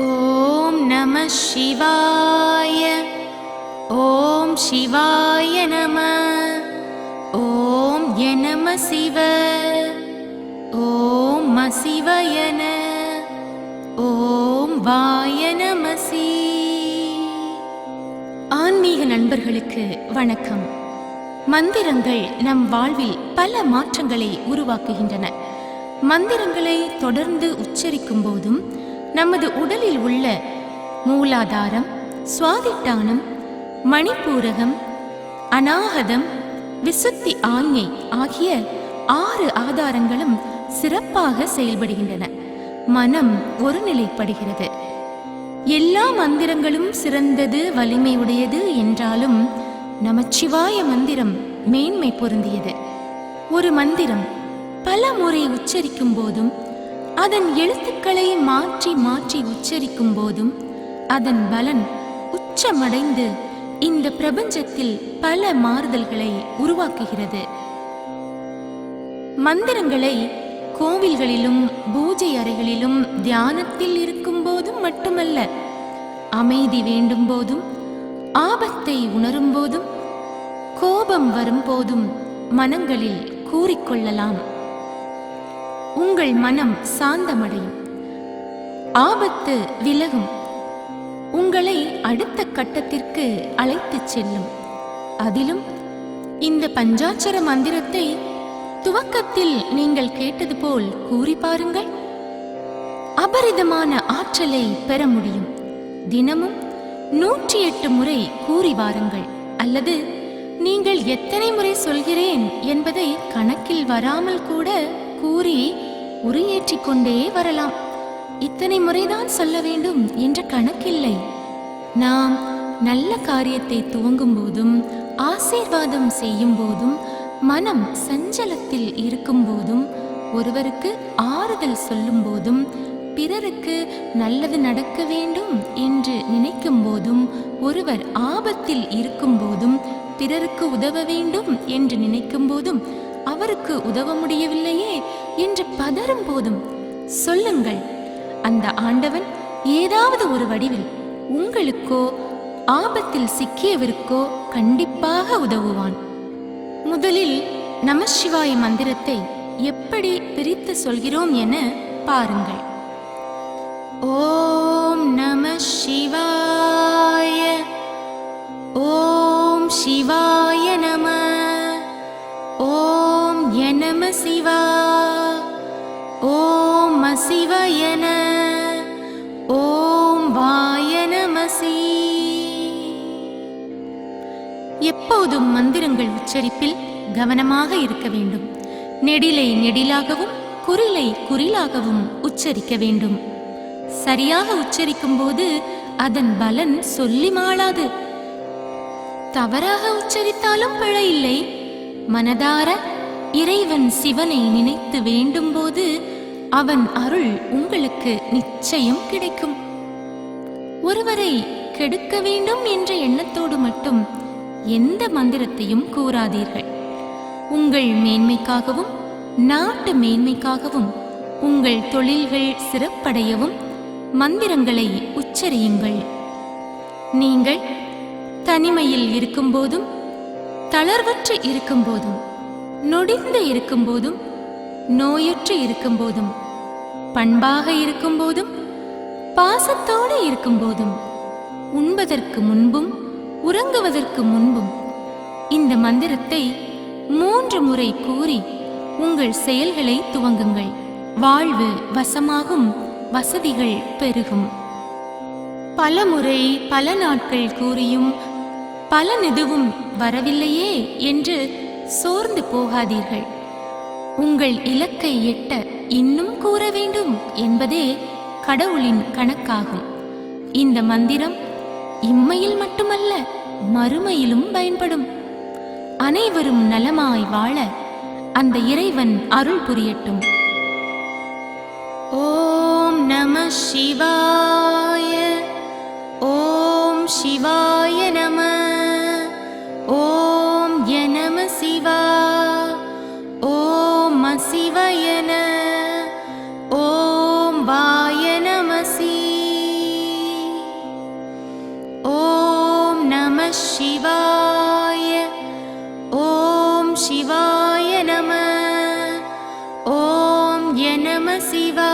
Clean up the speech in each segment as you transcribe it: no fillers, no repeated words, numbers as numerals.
ஓம் நம சிவாய. ஓம் சிவாய நம. ஓம் எனம சிவ. ஓம் சிவயன. ஓம் வாய நமசி. ஆன்மீக நண்பர்களுக்கு வணக்கம். மந்திரங்கள் நம் வாழ்வில் பல மாற்றங்களை உருவாக்குகின்றன. மந்திரங்களை தொடர்ந்து உச்சரிக்கும் போதும் நமது உடலில் உள்ள மூலாதாரம், சுவாதிட்டானம், மணிப்பூரகம், அநாகதம், விசுத்தி ஆஞ்ஞை ஆகிய 6 ஆதாரங்களும் சிறப்பாக செயல்படுகின்றன. மனம் ஒருநிலைப்படுகிறது. எல்லா மந்திரங்களும் சிறந்தது, வலிமை உடையது என்றாலும் நமச்சிவாய மந்திரம் மேன்மை பொருந்தியது. ஒரு மந்திரம் பல முறை உச்சரிக்கும் போதும் அதன் எழுத்துக்களை மாற்றி மாற்றி உச்சரிக்கும் போதும் அதன் பலன் உச்சமடைந்து இந்த பிரபஞ்சத்தில் பல மாறுதல்களை உருவாக்குகிறது. மந்திரங்களை கோவில்களிலும் பூஜை அறைகளிலும் தியானத்தில் இருக்கும் போதும் மட்டுமல்ல, அமைதி வேண்டும் போதும், ஆபத்தை உணரும் போதும், கோபம் வரும்போதும் மனங்களில் கூறிக்கொள்ளலாம். உங்கள் மனம் சாந்தமடையும், ஆபத்து விலகும், உங்களை அடுத்த கட்டத்திற்கு அழைத்துச் செல்லும். அதிலும் இந்த பஞ்சாட்சர மந்திரத்தை துவக்கத்தில் நீங்கள் கேட்டது போல் கூறி பாருங்கள். அபரிதமான ஆற்றலை பெற முடியும். தினமும் 108 முறை கூறி வாருங்கள். அல்லது நீங்கள் எத்தனை முறை சொல்கிறேன் என்பதை கணக்கில் வராமல் கூட கூறி உரையேற்றிக் கொண்டே வரலாம். இத்தனை முறைதான் சொல்ல வேண்டும் என்ற கணக்கில்லை. நாம் நல்ல காரியத்தை துவங்கும் போதும், ஆசீர்வாதம் செய்யும் போதும், மனம் சஞ்சலத்தில் இருக்கும் போதும், ஒருவருக்கு ஆறுதல் சொல்லும் போதும், பிறருக்கு நல்லது நடக்க வேண்டும் என்று நினைக்கும் போதும், ஒருவர் ஆபத்தில் இருக்கும் போதும், பிறருக்கு உதவ வேண்டும் என்று நினைக்கும் போதும், அவருக்கு உதவ முடியவில்லையே என்று பதறும் போதும் சொல்லுங்கள். அந்த ஆண்டவன் ஏதாவது ஒரு வடிவில் உங்களுக்கோ ஆபத்தில் சிக்கியவருக்கோ கண்டிப்பாக உதவுவான். முதலில் நமசிவாய மந்திரத்தை எப்படி பிரித்து சொல்கிறோம் என பாருங்கள். ஓம் நம சிவாய. ஓம் சிவாய நம. ஓம் எனம சிவா. ஓம் சிவயன. ஓம் வாய நமசி. எப்போதும் மந்திரங்கள் உச்சரிப்பில் கவனமாக இருக்க வேண்டும். நெடிலை நெடிலாகவும் குறிலை குறிலாகவும் உச்சரிக்க வேண்டும். சரியாக உச்சரிக்கும் போது அதன் பலன் சொல்லி மாளாது. தவறாக உச்சரித்தாலும் பிழை இல்லை. மனதார இறைவன் சிவனை நினைத்து வேண்டும் போது அவன் அருள் உங்களுக்கு நிச்சயம் கிடைக்கும். ஒருவரை கெடுக்க வேண்டும் என்ற எண்ணத்தோடு மட்டும் எந்த மந்திரத்தையும் கூறாதீர்கள். உங்கள் மேன்மைக்காகவும் நாட்டு மேன்மைக்காகவும் உங்கள் தொழில்கள் சிறப்படையவும் மந்திரங்களை உச்சரியுங்கள். நீங்கள் தனிமையில் இருக்கும்போதும், தளர்வற்று இருக்கும்போதும், நொடிந்து இருக்கும்போதும், நோயுற்று இருக்கும்போதும், பண்பாக இருக்கும்போதும், பாசத்தோடு இருக்கும்போதும், உண்பதற்கு முன்பும் உறங்குவதற்கு முன்பும் இந்த மந்திரத்தை 3 முறை கூறி உங்கள் செயல்களை துவங்குங்கள். வாழ்வு வசமாகும், வசதிகள் பெருகும். பல முறை பல நாட்கள் கூறியும் பலன் எதுவும் வரவில்லையே என்று சோர்ந்து போகாதீர்கள். உங்கள் இலக்கை எட்ட இன்னும் கூற வேண்டும் என்பதே கடவுளின் கணக்காகும். இந்த மந்திரம் இம்மையில் மட்டுமல்ல, மறுமையிலும் பயன்படும். அனைவரும் நலமாய் வாழ அந்த இறைவன் அருள் புரியட்டும். ஓம் நம சிவாய. ஓம் சிவாய நம. ஓம் எனம சிவா. ஓம் சிவயன. ஓம் வாய நமசி. ய நம சிவா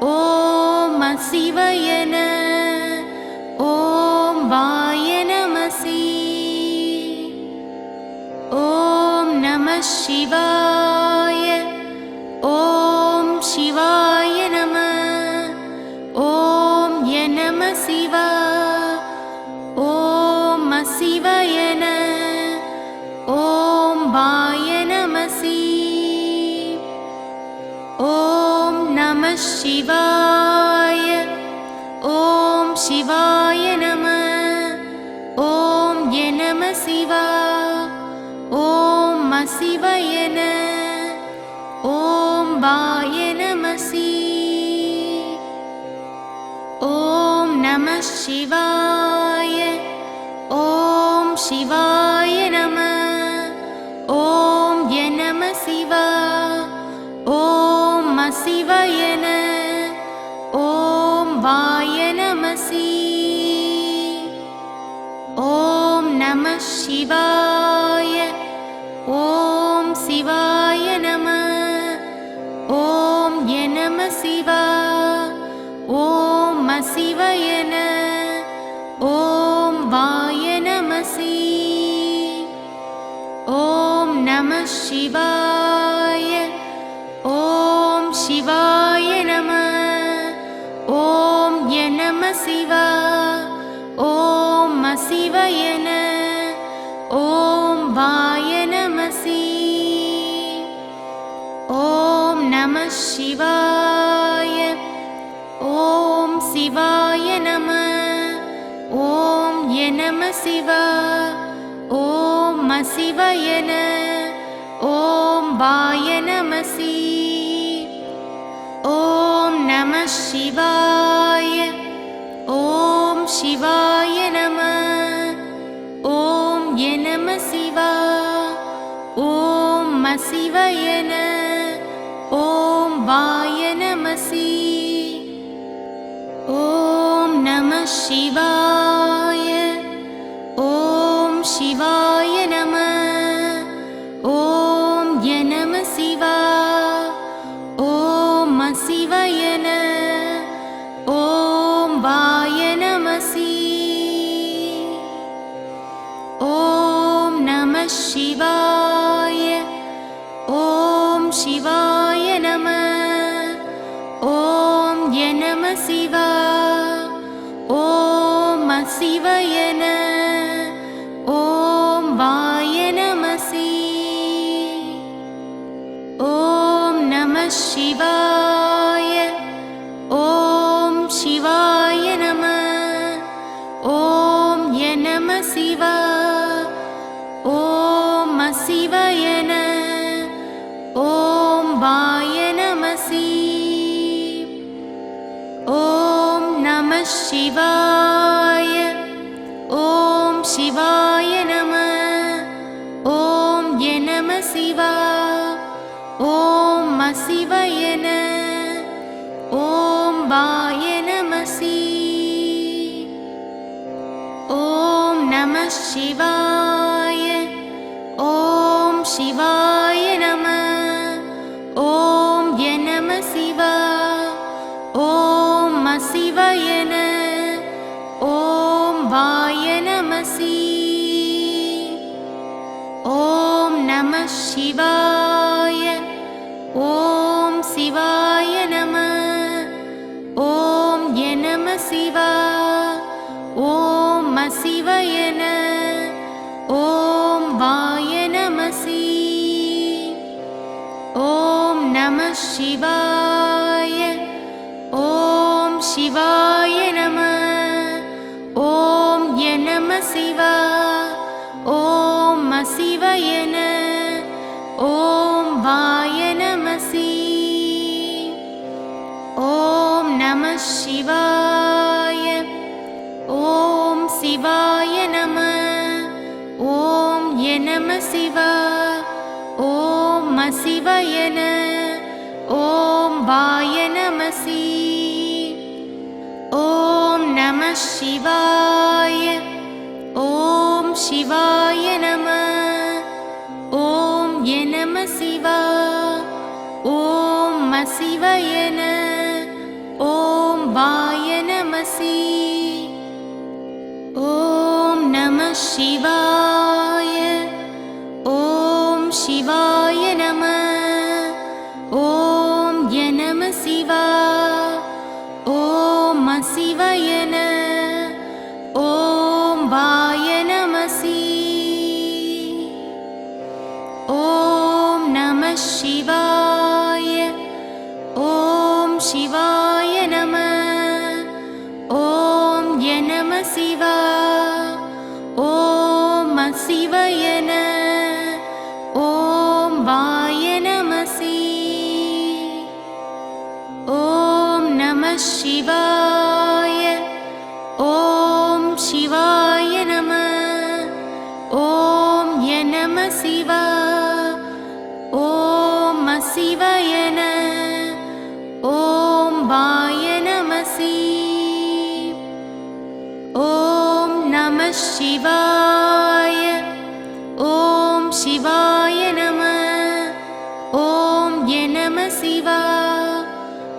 ஓம் சிவய நம ஓம் வாய நம சி ஓம் நம சிவாய ஓம் சிவாய நம ஓம் ய நம சிவா ஓம் சிவய நம ஓம் வாய நம சி ஓம் நம சிவாய ஓம் சிவாய நம ஓம் ய நம சிவா ஓம் சிவய நம ஓம் வாய நம சி ஓம் நம சிவாய ஓம் சிவாய நம ஓம் ய நம சிவா ஓம் சிவய நம ஓம் வாய நம சி ஓம் நம சிவாய ஓம் சிவாய நம ஓம் ய நம சிவா ஓம் சிவய நம ஓம் வாய நம சி ஓம் நம சிவாய ஓம் சிவாய நம ஓம் ய நம சிவா ஓம் சிவய நம ஓம் வாய நம சி ஓம் நம சிவாய ஓம் சிவாய நம ஓம் ய நம சிவா ஓம் சிவய நம ஓம் வாய நம சி ஓம் நம சிவாய ஓம் சிவாய நம ஓம் ய நம சிவா ஓம் சிவய நம ஓம் வாய நம சி ஓம் நம சிவாய ஓம் சிவாய நம ஓம் ய நம சிவா ஓம் சிவய நம ஓம் வாய நம சி ஓம் நம சிவாய ஓம் சிவாய நம ஓம் ய நம சிவா ஓம் சிவய நம ஓம் வாய நம சி ஓம் நம சிவாய ஓம் சிவாய நம ஓம் ய நம சிவா ஓம் சிவய நம ஓம் வாய நம சி ஓம் நம சிவாய ஓம் சிவாய நம ஓம் ய நம சிவா ஓம் சிவய நம ஓம் வாய நம சி ஓம் நம சிவாய ஓம் சிவாய நம ஓம் ய நம சிவா ஓம் சிவய நம ஓம் வாய நம சி ஓம் நம சிவாய ஓம் சிவாய நம ஓம் ய நம சிவா ஓம் சிவய நம ஓம் வாய நம சி ஓம் நம சிவாய ஓம் சிவாய நம ஓம் ய நம சிவா ஓம் சிவய நம ஓம் வாய நம சி ஓம் நம சிவாய ஓம் சிவாய நம ஓம் ய நம சிவா ஓம் சிவய நம ஓம் வாய நம சி ஓம் நம சிவாய ஓம் சிவாய நம ஓம் ய நம சிவா ஓம் சிவய நம. ஓம் வாய நமசி. ஓம் நம சிவாய. ஓம் சிவாய நம. ஓம் ய நம சிவா. ஓம் சிவய நம. ஓம் வாய நமசி. ஓம் நம சிவாய. ஓம் சிவாய நம. ஓம் ய நம சிவா. ஓம் சிவய நம. ஓம் வாய நமசி. ஓம் நம சிவாய. ஓம் சிவாய நம. ஓம் ய நம சிவா. ஓம் சிவய நம. ஓம் வாய நமசி. ஓம் நம சிவாய. ஓம் சிவாய நம. ஓம் ய நம சிவா.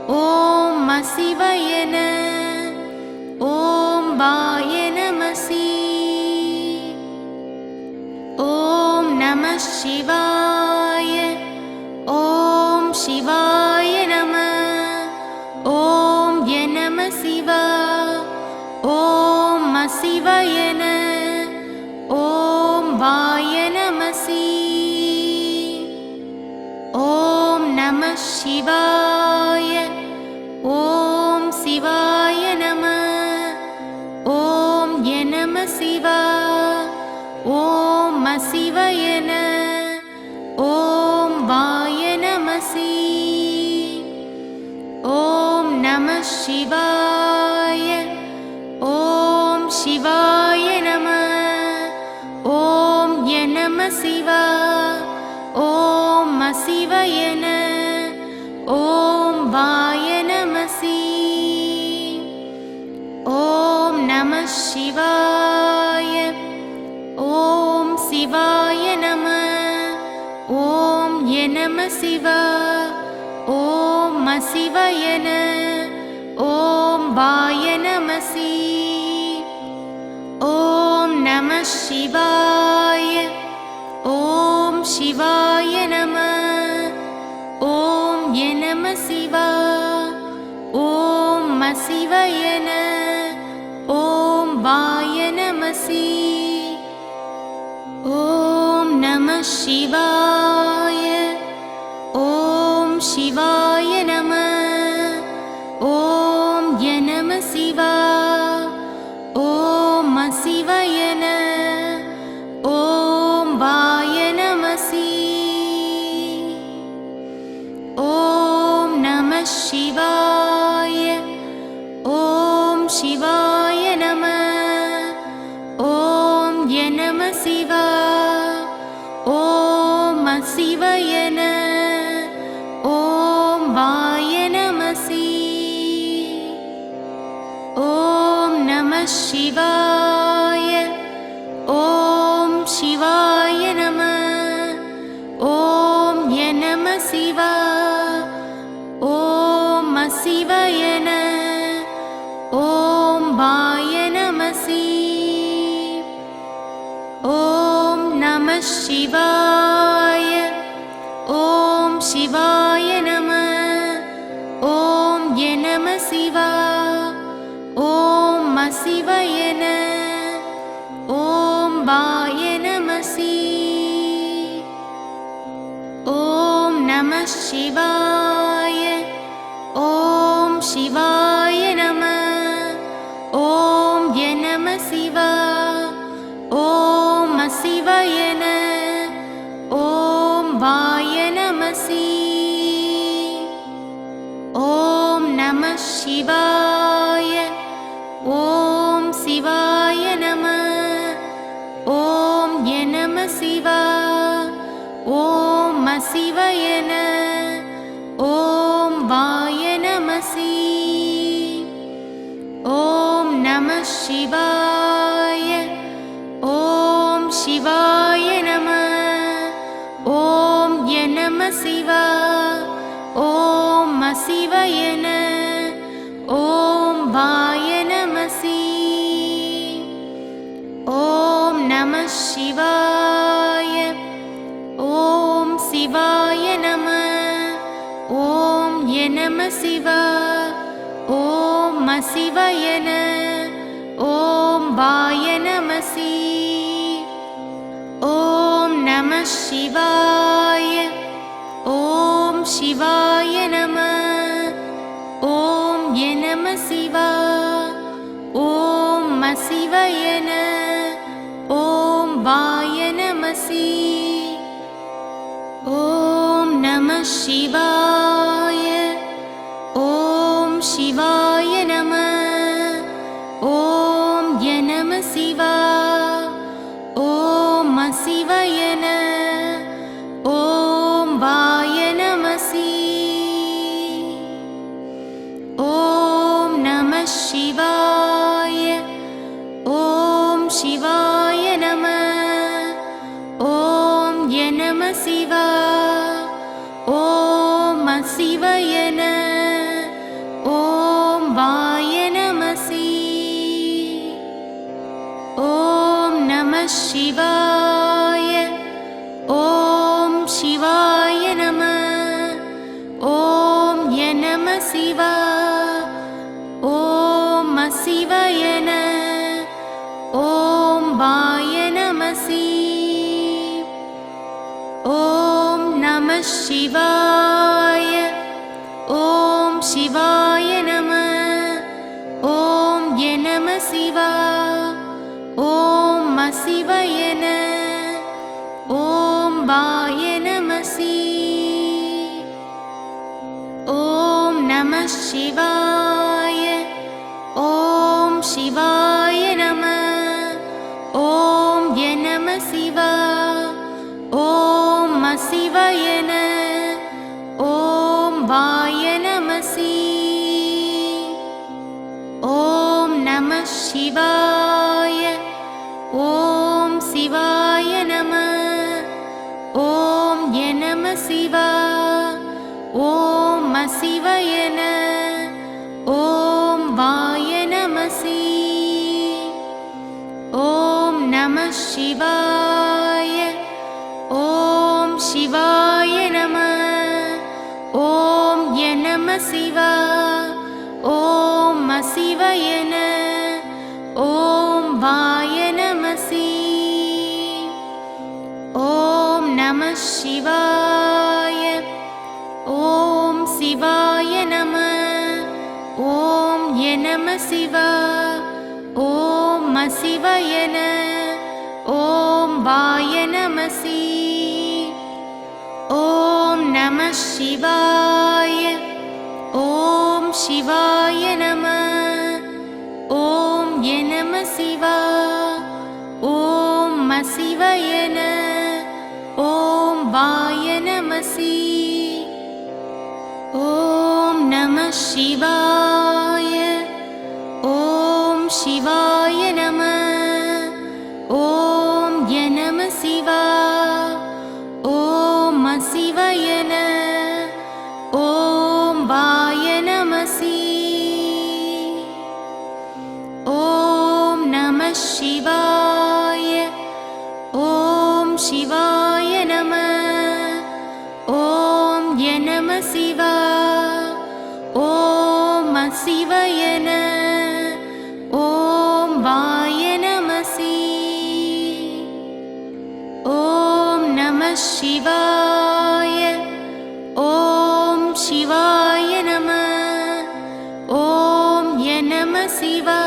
ஓம் சிவய நம. ஓம் வாய நமசி. ஓம் நம சிவாய. ஓம் சிவாய நம. ஓம் ய நம சிவா. ஓம் சிவய நம. ஓம் வாய நமசி. ஓம் நம சிவாய. ஓம் சிவாய நம. ஓம் ய நம சிவா. ஓம் சிவய நம. ஓம் வாய நமசி. ஓம் நம சிவாய. ஓம் சிவாய நம. ஓம் ய நம சிவா. ஓம் சிவய நம. ஓம் வாய நமசி. ஓம் நம சிவாய. ஓம் சிவாய நம. ஓம் ய நம சிவா. ஓம் சிவய நம. ஓம் வாய நமசி. ஓம் நம சிவாய. ஓம் சிவாய நம. ஓம் ய நம சிவா. ஓம் சிவய நம. ஓம் வாய நமசி. ஓம் நம சிவாய. ஓம் சிவாய நம. ஓம் ய நம சிவா. ஓம் சிவய நம. ஓம் வாய நமசி. ஓம் நம சிவாய. ஓம் சிவாய நம. ஓம் ய நம சிவா. ஓம் சிவய நம. ஓம் வாய நமசி. ஓம் நம சிவாய. ஓம் சிவாய நம. ஓம் ய நம சிவா. ஓம் சிவய நம. ஓம் வாய நமசி. ஓம் நம சிவாய. ஓம் சிவாய நம. ஓம் ய நம சிவா. ஓம் சிவய நம. ஓம் வாய நமசி. ஓம் நம சிவாய. ஓம் சிவாய நம. ஓம் ய நம சிவா. ஓம் சிவய நம. ஓம் வாய நமசி. ஓம் நம சிவாய. ஓம் சிவாய நம. ஓம் ய நம சிவா. ஓம் சிவய நம. ஓம் வாய நமசி. ஓம் நம சிவாய. ஓம் சிவாய நம. ஓம் ய நம சிவா. ஓம் சிவயன ஓம் வாய நமசி. ஓம் நம சிவாய. ஓம் சிவாய நம. ஓம் நம சிவா. ஓம் சிவயன ஓம் வாய நமசி. ஓம் நம சிவாய. ஓம் சிவாய நம. ஓம் நம சிவா. ஓம் சிவயன ஓம் வாய நமசி. ஓம் நம சிவாய. ஓம் சிவாய நம. ஓம் நம சிவா. ஓம் சிவயன ஓம் வாய நமசி. ஓம் நம சிவாய. ஓம் சிவாய நம. ஓம் நம சிவா. ஓம் சிவயன ஓம் வாய நமசி. ஓம் நம சிவாய. ஓம் சிவாய நம. ஓம் நம சிவா. ஓம் சிவயன ஓம் வாய நமசி. ஓம் நம சிவாய. ஓம் சிவாய நம. ஓம் நம சிவா. ஓம் சிவயன ஓம் வாய நமசி. ஓம் நம சிவாய. ஓம் சிவாய நம. ஓம் நம சிவா. ஓம் சிவயன ஓம் வாய நமசி. ஓம் நம சிவாய. ஓம் சிவாய நம. ஓம் நம சிவா. ஓம் சிவயன ஓம் வாய நமசி. ஓம் நம சிவாய. ஓம் சிவாய நம. ஓம் நம சிவா. ஓம் சிவயன ஓம் வாய நமசி. ஓம் நம சிவாய. ஓம் சிவாய நம. ஓம் நம சிவா. ஓம் சிவயன ஓம் வாய நமசி. ஓம் நம சிவாய. ஓம் சிவாய நம. ஓம் நம சிவா. ஓம் சிவயன ஓம் வாய நமசி. ஓம் நம சிவாய. ஓம் சிவாய நம. ஓம் நம சிவா. ஓம் சிவயன ஓம் வாய நமசி. ஓம் நம சிவாய. ஓம் சிவாய நம. ஓம் நம சிவா. ஓம் சிவயன ஓம் வாய நமசி. ஓம் நம சிவாய. ஓம் சிவாய நம. ஓம் நம சிவா.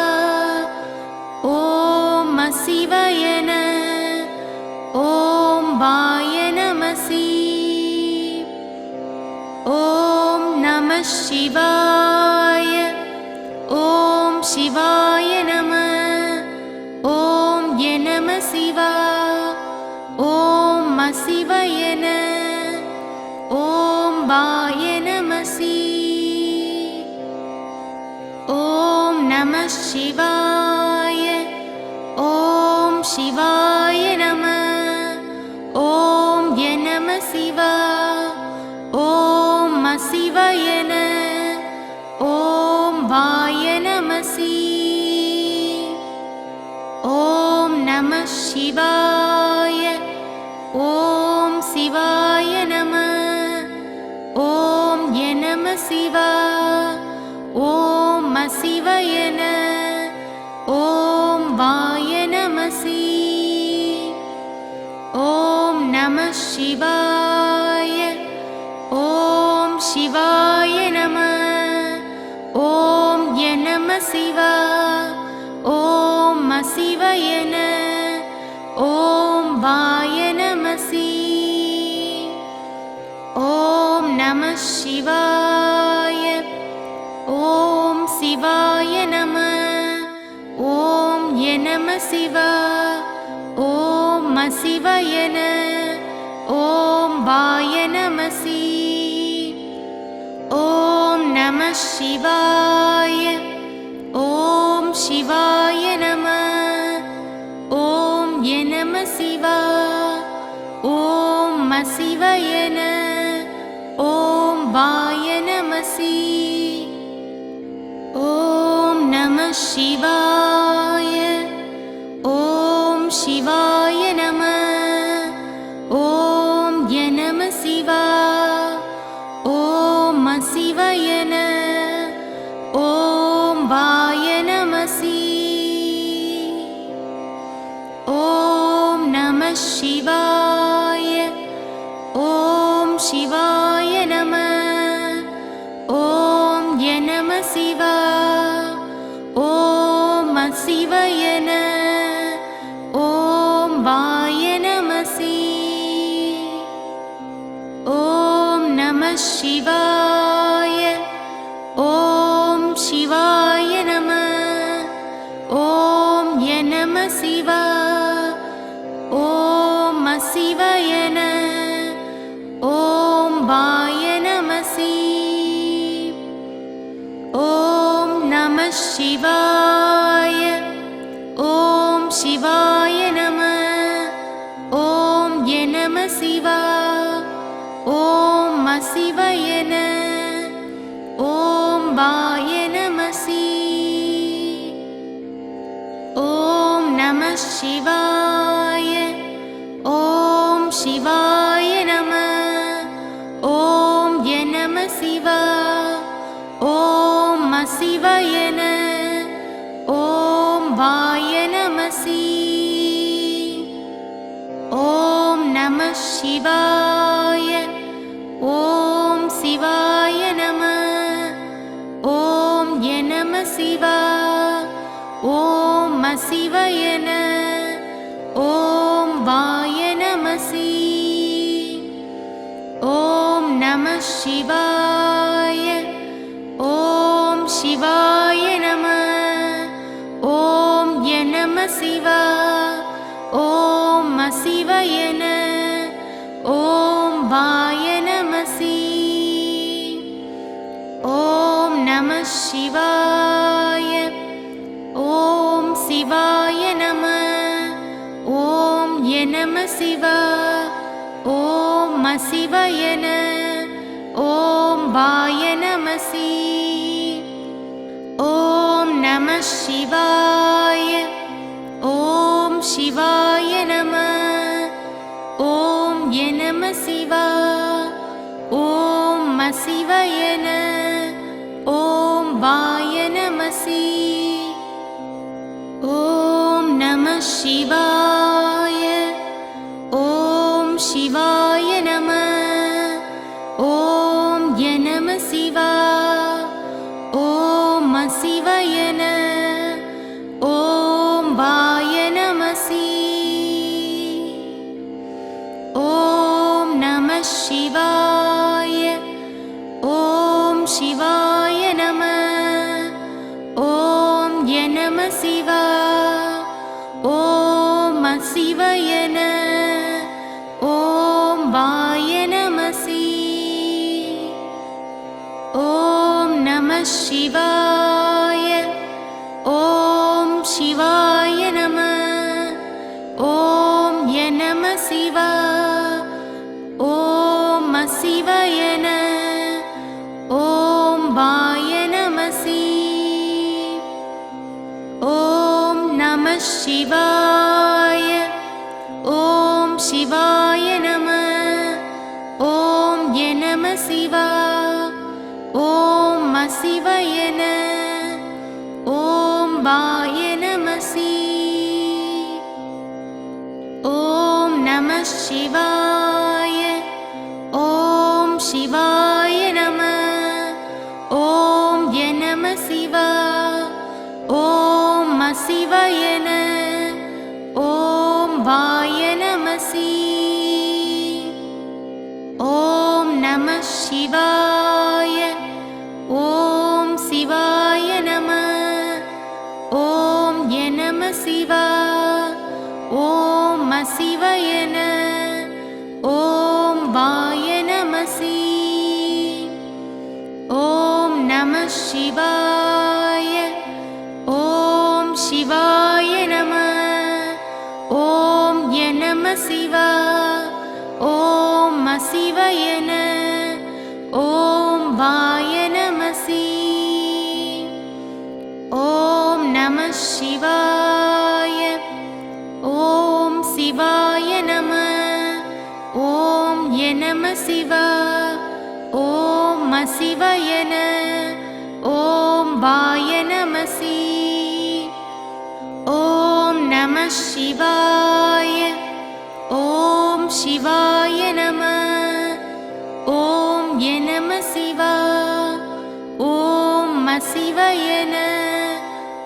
ஓம் சிவயன ஓம் வாய நமசி. ஓம் நம சிவாய. ஓம் சிவாய நம. ஓம் நம சிவா. ஓம் சிவயன ஓம் வாய நமசி. ஓம் நம சிவாய. ஓம் சிவாய நம. ஓம் நம சிவா. ஓம் சிவயன வாய நமசி. ஓம் நம சிவாய. ஓம் சிவாய நம. ஓம் நம சிவா. ஓம் சிவயன. ஓம் வாய நமசி. ஓம் நம சிவாய. ஓம் சிவாய நம. ஓம் நம சிவா. ஓம் சிவயன. ஓம் வாய நமசி. ஓம் நம சிவாய. ஓம் சிவாய நம. ஓம் நம சிவா. ஓம் சிவயன. ஓம் வாய நமசி. ஓம் நம சிவாய. ஓம் சிவாய நம. ஓம் நம சிவா. ஓம் சிவயன. ஓம் வாய நமசி. ஓம் நம சிவாய. ஓம் சிவாய நம. ஓம் நம சிவா. ஓம் சிவயன. ஓம் வாய நமசி. ஓம் நம சிவாய. ஓம் சிவாய நம. ஓம் நம சிவா. ஓம் சிவயன. ஓம் வாய நமசி. ஓம் நம சிவாய. ஓம் சிவாய நம. ஓம் நம சிவா. ஓம் சிவயன. ஓம் வாய நமசி. ஓம் நம சிவாய. ஓம் சிவாய நம. ஓம் நம சிவா. ஓம் சிவயன. ஓம் வாய நமசி. ஓம் நம சிவாய. ஓம் சிவாய நம. ஓம் நம சிவா. ஓம் சிவயன. ஓம் வாய நமசி. ஓம் நம சிவாய. ஓம் சிவாய நம. ஓம் நம சிவா. ஓம் சிவயன. ஓம் வாய நமசி. ஓம் நம சிவாய. ஓம் சிவாய நம. ஓம் நம சிவா. ஓம் சிவயன. ஓம் வாய நமசி. ஓம் நம சிவாய. ஓம் சிவாய நம. ஓம் நம சிவா. ஓம் சிவயன. ஓம் வாய நமசி. ஓம் நம சிவாய. ஓம் சிவாய நம. ஓம் நம சிவா. ஓம் சிவயன. ஓம் வாய நமசி. ஓம் நம சிவாய. ஓம் சிவாய நம. ஓம் நம சிவா. ஓம் சிவயன. ஓம் வாய நமசி. ஓம் நம சிவாய. ஓம் சிவாய நம. ஓம் நம சிவா. ஓம் சிவயன. ஓம் வாய நமசி. ஓம் நம சிவாய. ஓம் சிவாய நம. ஓம் நம சிவா. ஓம் சிவயன. ஓம் வாய நமசி. சிவாய. ஓம் சிவாய நம. ஓம் நம சிவா. ஓம் சிவயன. ஓம் வாய நமசி. ஓம் நம சிவாய. ஓம் சிவாய நம. ஓம் நம சிவா. ஓம் சிவயன. ஓம் வாய நமசி. ஓம் நம சிவாய. ஓம் சிவாய நம. ஓம் நம சிவா. ஓம் சிவயன. ஓம் வாய நமசி. ஓம் நம சிவாய. ஓம் சிவாய நம. ஓம் நம சிவா. ஓம் சிவயன. ஓம் வாய நமசி. ஓம் நம சிவாய. ஓம் சிவாய நம. ஓம் நம சிவா. ஓம் சிவயன. ஓம் வாய நமசி. ஓம் நம சிவாய. ஓம் சிவாய நம. ஓம் நம சிவா. ஓம் சிவயன.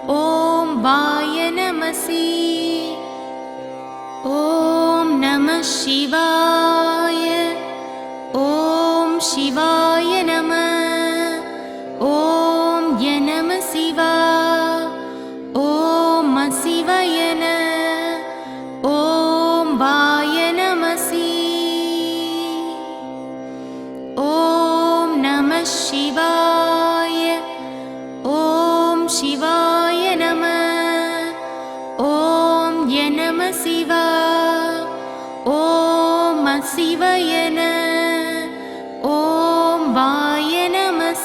ஓம் வாய நமசி. ஓம் நம சிவாய. ஓம் சிவாய நம. ஓம் நம சிவா. ஓம் சிவயன. ஓம் வாய நமசி. ஓம் நம சிவாய. ஓம் சிவாய நம. ஓம் நம சிவா. ஓம் சிவயன. ஓம் வாய நமசி.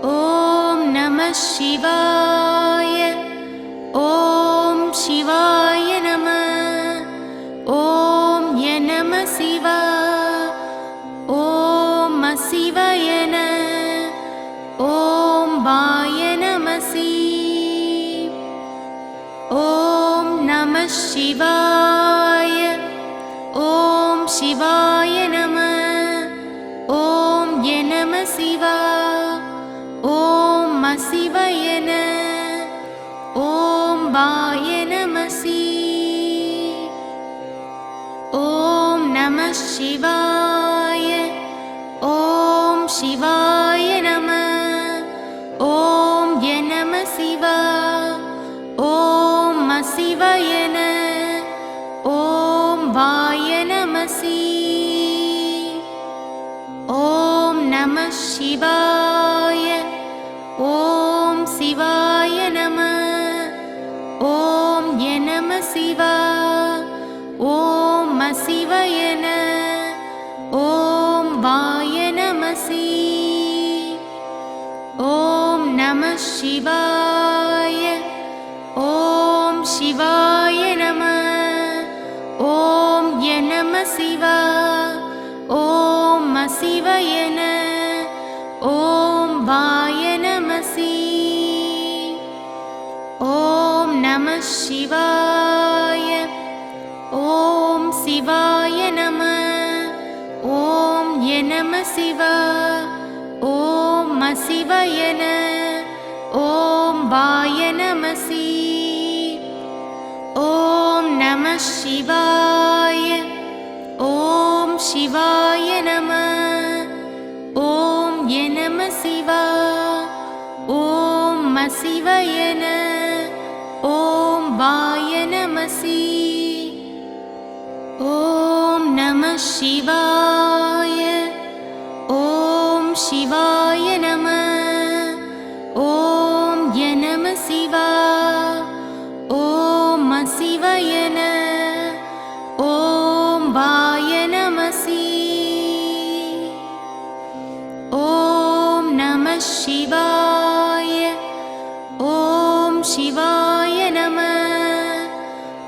ஓம் நம சிவாய. ஓம் சிவாய நம. ஓம் நம சிவா. ஓம் சிவயன. ஓம் வாய நமசி. ஓம் நம சிவாய. ஓம் சிவாய நம. ஓம் நம சிவா. ஓம் சிவயன. ஓம் வாய நமசி. ஓம் நம சிவாய. ஓம் சிவாய நம. ஓம் நம சிவா. ஓம் சிவயன. ஓம் வாய நமசி. ஓம் நம சிவாய. ஓம் சிவாய நம. ஓம் நம சிவா. ஓம் சிவயன. ஓம் வாய நமசி. ஓம் நம சிவாய. ஓம் சிவாய நம. ஓம் நம சிவா. ஓம் சிவயன. ஓம் வாய நமசி. ஓம் நம சிவாய. ஓம் சிவாய நம. ஓம் நம சிவா. ஓம் சிவயன. ஓம் வாய நமசி. ஓம் நம சிவாய. ஓம் சிவாய நம. ஓம் நம சிவா. ஓம் சிவயன. ஓம் வாய நமசி. ஓம் நம சிவாய. ஓம் சிவாய நம. ஓம் நம சிவா. ஓம் சிவயன. ஓம் வாய நமசி. ஓம் நம சிவாய. ஓம் சிவாய நம.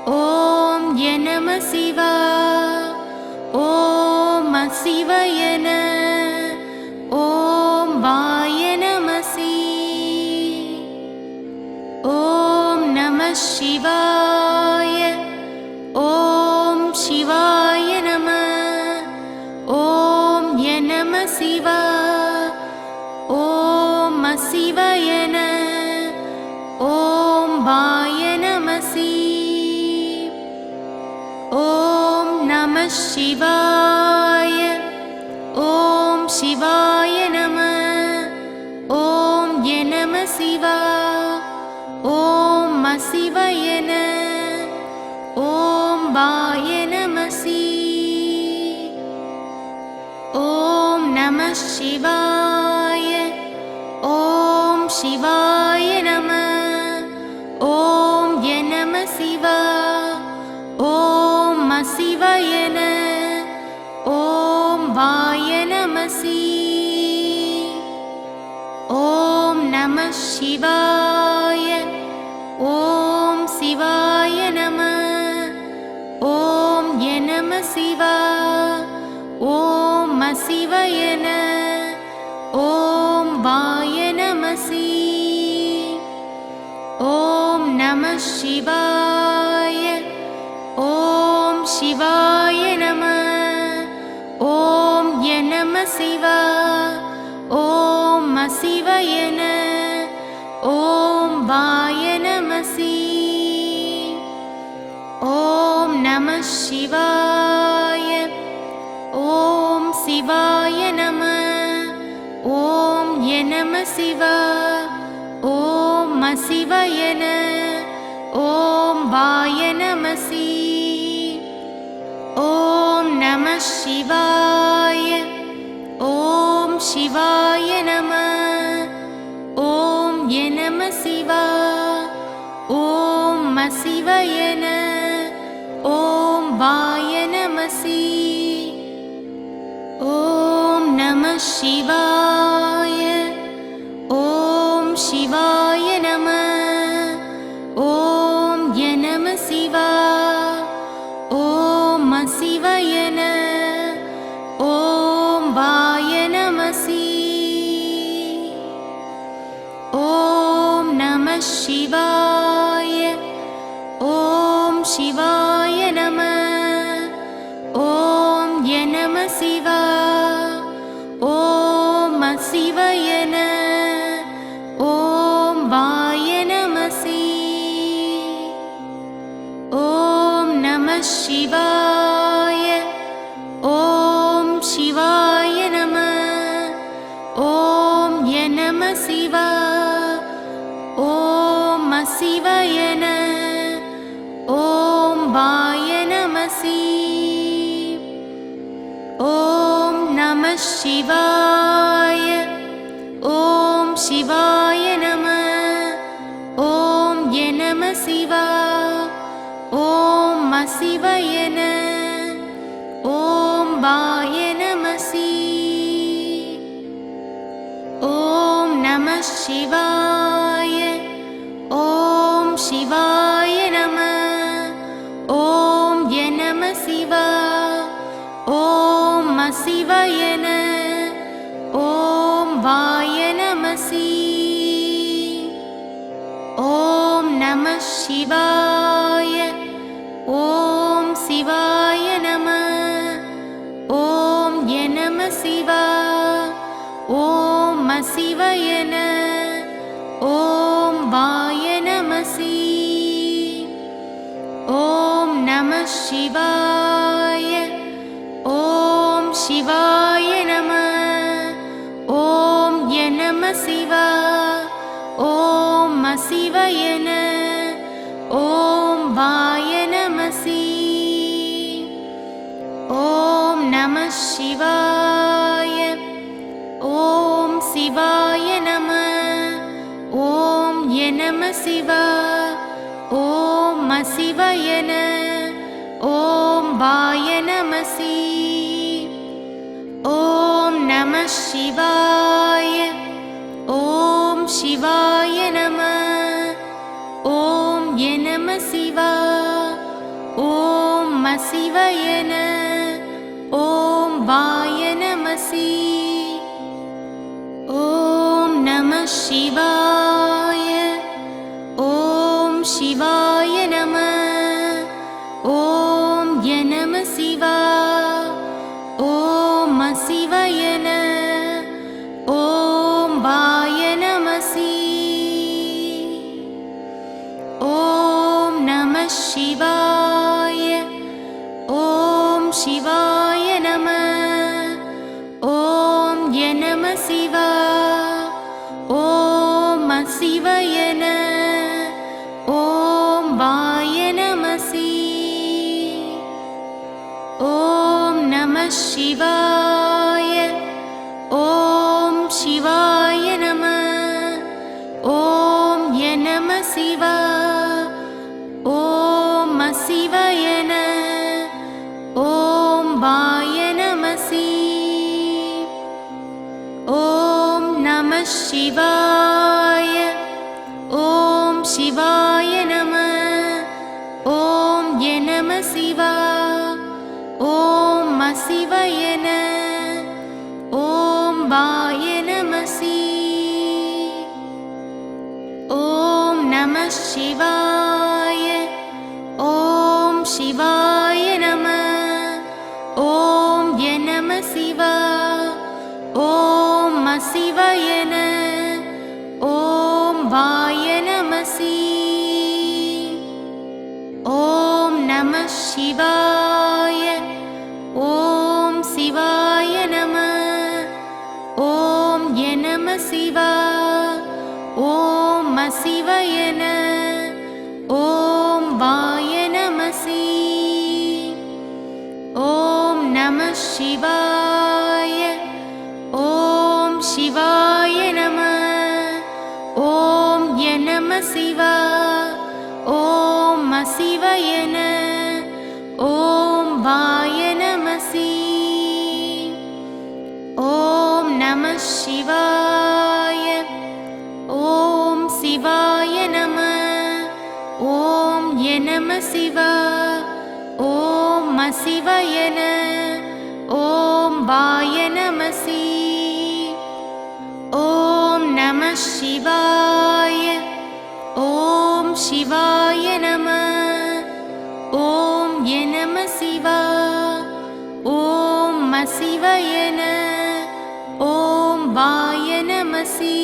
ஓம் நம சிவா. ஓம் சிவயன. ஓம் வாய நமசி. ஓம் நம சிவாய. ஓம் சிவாய நம. ஓம் நம சிவா. ஓம் சிவயன. ஓம் வாய நமசி. ஓம் நம சிவாய. ஓம் சிவாய நம. ஓம் நம சிவா. ஓம் சிவயன. ஓம் வாய நமசி. ஓம் நம சிவாய. ஓம் சிவாய நம. ஓம் நம சிவா. ஓம் சிவயன. ஓம் வாய நமசி. ஓம் நம சிவாய. ஓம் சிவாய நம. ஓம் நம சிவா. ஓம் சிவயன. ஓம் வாய நமசி. ஓம் நம சிவாய. ஓம் சிவாய நம. ஓம் நம சிவா. ஓம் சிவயன. ஓம் வாய நமசி. ஓம் நம சிவாய. ஓம் சிவாய நம. ஓம் நம சிவா. ஓம் சிவயன. ஓம் வாய நமசி. ஓம் நம சிவாய. ஓம் சிவாய நம. ஓம் நம சிவா. ஓம் சிவயன. ஓம் வாய நமசி. ஓம் நம சிவாய. ஓம் சிவாய நம. ஓம் நம சிவா. ஓம் சிவயன. ஓம் வாய நமசி. ஓம் நம சிவாய. ஓம் சிவாய நம. ஓம் நம சிவா. ஓம் சிவயன. ஓம் வாய நமசி. ஓம் நம சிவாய. ஓம் சிவாய நம. ஓம் நம சிவா. ஓம் சிவயன. ஓம் வாய நமசி. ஓம் நம சிவாய. ஓம் சிவாய நம. ஓம் நம சிவா. ஓம் சிவயன. ஓம் வாய நமசி. ஓம் நம சிவாய. ஓம் சிவாய நம. ஓம் நம சிவா. ஓம் சிவயன. ஓம் வாய நமசி. ஓம் நம சிவாய. ஓம் சிவாய நம. ஓம் நம சிவா. ஓம் சிவயன. ஓம் வாய நமசி. ஓம் நம சிவாய. ஓம் சிவாய நம. ஓம் நம சிவா. ஓம் சிவயன. ஓம் வாய நமசி. ஓம் நம சிவாய. ஓம் சிவாய நம. ஓம் நம சிவா. ஓம் சிவயன. ஓம் வாய நமசி. ஓம் நம சிவாய. ஓம் சிவாய நம. சிவா ஓம் சிவயன ஓம் வாய நமசி ஓம் நம சிவாய ஓம் சிவாய நம ஓம் யநம சிவா ஓம் சிவயன ஓம் வாய நமசி ஓம் நம சிவாய ஓம் சிவாய நம ஓம் யநம சிவா ஓம் சிவயன ஓம் வாய நமசி ஓம் நம சிவாய ஓம் சிவாய நம ஓம் யநம சிவா ஓம் சிவயன ஓம் வாய நமசி ஓம் நம சிவாய ஓம் சிவாய நம ஓம் யநம சிவா ஓம் சிவயன ஓம் வாய நமசி ஓம் நம சிவாய ஓம் சிவாய நம ஓம் யநம சிவா ஓம் சிவயன ஓம் வாய நமசி ஓம் நம சிவாய ஓம் சிவாய நம ஓம் யநம சிவா ஓம் சிவயன ஓம் வாய நமசி ஓம் நம சிவாய ஓம் சிவாய நம ஓம் யநம சிவா ஓம் சிவயன ஓம் வாய நமசி ஓம் நம சிவாய ஓம் சிவாய நம ஓம் யநம சிவா ஓம் சிவயன ஓம் வாய நமசி ஓம் நம சிவாய ஓம் சிவாய நம ஓம் யநம சிவா ஓம் சிவயன ஓம் வாய நமசி